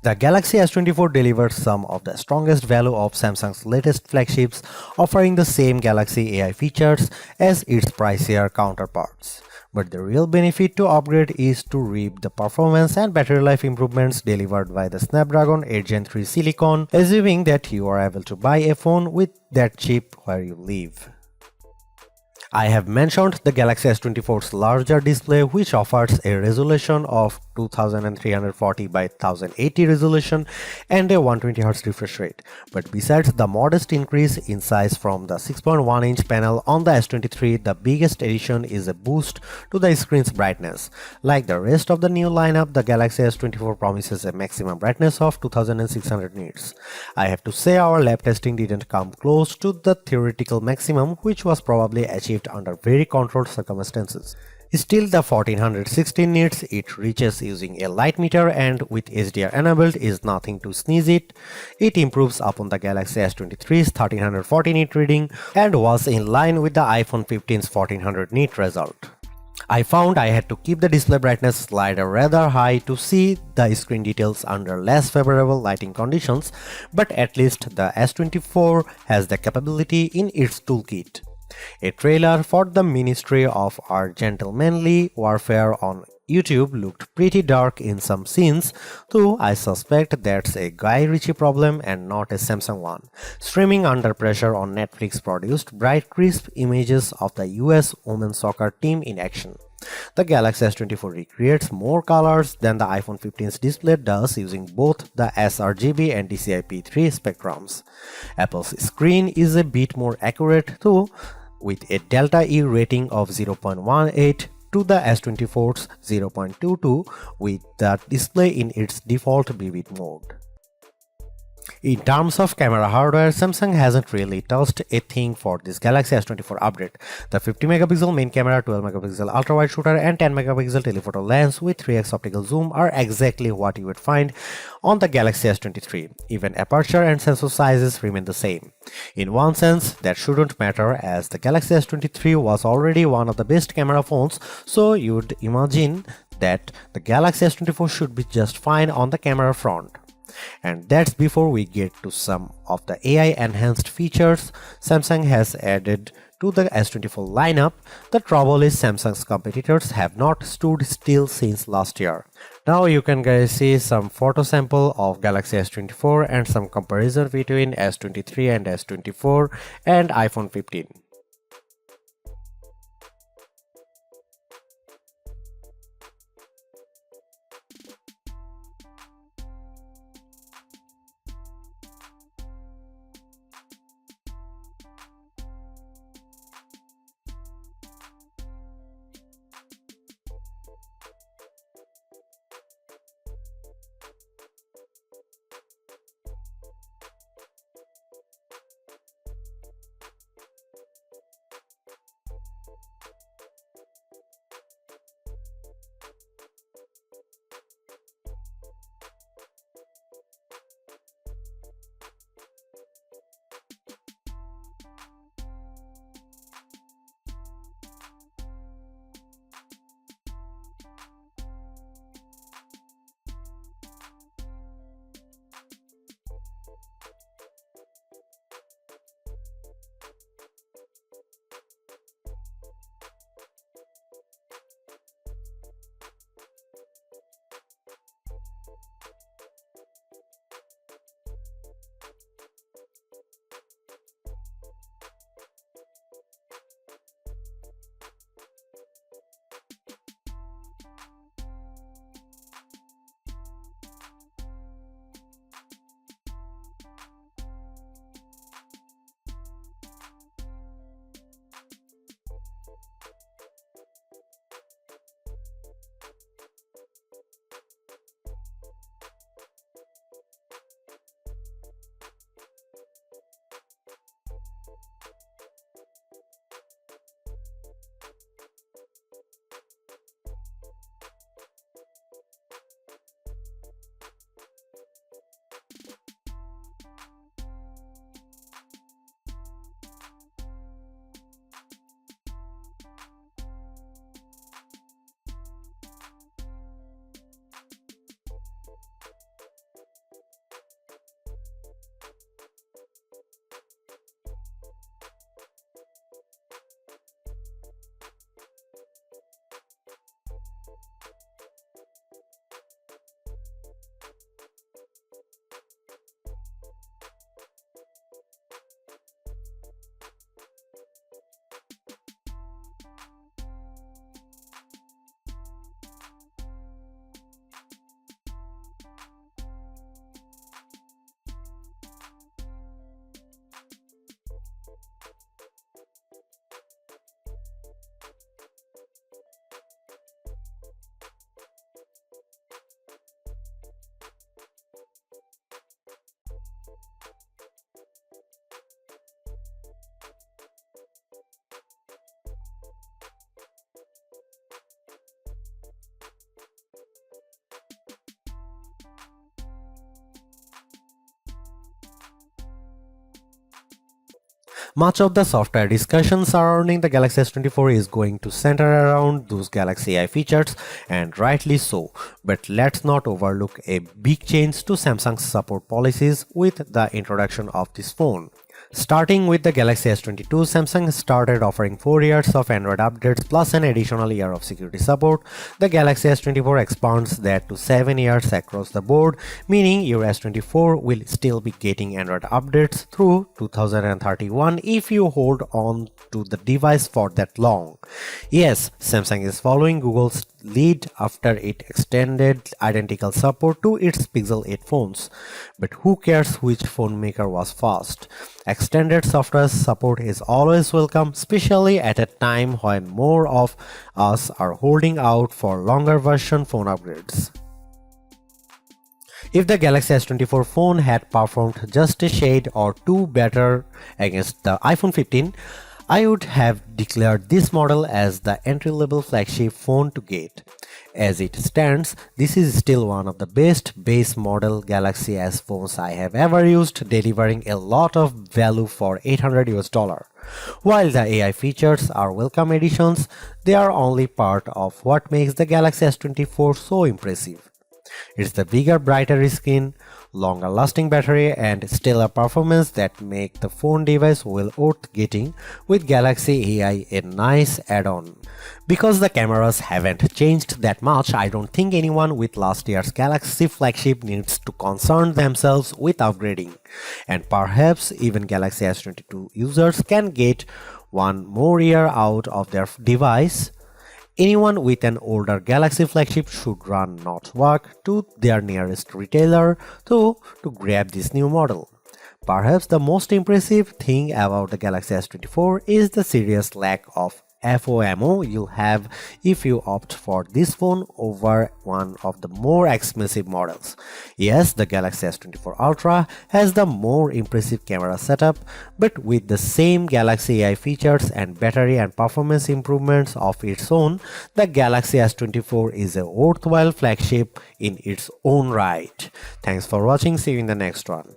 The Galaxy S24 delivers some of the strongest value of Samsung's latest flagships, offering the same Galaxy AI features as its pricier counterparts. But the real benefit to upgrade is to reap the performance and battery life improvements delivered by the Snapdragon 8 Gen 3 Silicon, assuming that you are able to buy a phone with that chip where you live. I have mentioned the Galaxy S24's larger display, which offers a resolution of 2340 by 1080 resolution and a 120Hz refresh rate. But besides the modest increase in size from the 6.1-inch panel on the S23, the biggest addition is a boost to the screen's brightness. Like the rest of the new lineup, the Galaxy S24 promises a maximum brightness of 2600 nits. I have to say our lab testing didn't come close to the theoretical maximum, which was probably achieved under very controlled circumstances. Still, the 1416 nits it reaches using a light meter and with HDR enabled is nothing to sneeze at. It improves upon the Galaxy S23's 1340 nit reading and was in line with the iPhone 15's 1400 nit result. I found I had to keep the display brightness slider rather high to see the screen details under less favorable lighting conditions, but at least the S24 has the capability in its toolkit. A trailer for the Ministry of Our Gentlemanly Warfare on YouTube looked pretty dark in some scenes, though I suspect that's a Guy Ritchie problem and not a Samsung one. Streaming under pressure on Netflix produced bright crisp images of the US women's soccer team in action. The Galaxy S24 recreates more colors than the iPhone 15's display does using both the sRGB and DCI-P3 spectrums. Apple's screen is a bit more accurate though, with a delta E rating of 0.18 to the S24's 0.22 with the display in its default vivid mode. In terms of camera hardware, Samsung hasn't really touched a thing for this Galaxy S24 update. The 50MP main camera, 12MP ultra-wide shooter and 10MP telephoto lens with 3x optical zoom are exactly what you would find on the Galaxy S23. Even aperture and sensor sizes remain the same. In one sense, that shouldn't matter as the Galaxy S23 was already one of the best camera phones, so you'd imagine that the Galaxy S24 should be just fine on the camera front. And that's before we get to some of the AI enhanced features Samsung has added to the S24 lineup. The trouble is Samsung's competitors have not stood still since last year. Now you can guys see some photo sample of Galaxy S24 and some comparison between S23 and S24 and iPhone 15. Much of the software discussion surrounding the Galaxy S24 is going to center around those Galaxy AI features, and rightly so. But let's not overlook a big change to Samsung's support policies with the introduction of this phone. Starting with the Galaxy S22, Samsung started offering 4 years of Android updates plus an additional year of security support. The Galaxy S24 expands that to 7 years across the board, meaning your S24 will still be getting Android updates through 2031 if you hold on to the device for that long. Yes, Samsung is following Google's lead after it extended identical support to its Pixel 8 phones. But who cares which phone maker was fast? Extended software support is always welcome, especially at a time when more of us are holding out for longer version phone upgrades. If the Galaxy S24 phone had performed just a shade or two better against the iPhone 15, I would have declared this model as the entry-level flagship phone to get. As it stands, this is still one of the best base model Galaxy S phones I have ever used, delivering a lot of value for $800. While the AI features are welcome additions, they are only part of what makes the Galaxy S24 so impressive. It's the bigger, brighter screen, longer lasting battery and stellar performance that make the phone device well worth getting, with Galaxy AI a nice add-on. Because the cameras haven't changed that much, I don't think anyone with last year's Galaxy flagship needs to concern themselves with upgrading. And perhaps even Galaxy S22 users can get one more year out of their device. Anyone with an older Galaxy flagship should run not walk to their nearest retailer to grab this new model. Perhaps the most impressive thing about the Galaxy S24 is the serious lack of FOMO you'll have if you opt for this phone over one of the more expensive models. Yes, the Galaxy S24 Ultra has the more impressive camera setup, but with the same Galaxy AI features and battery and performance improvements of its own, the Galaxy S24 is a worthwhile flagship in its own right. Thanks for watching, see you in the next one.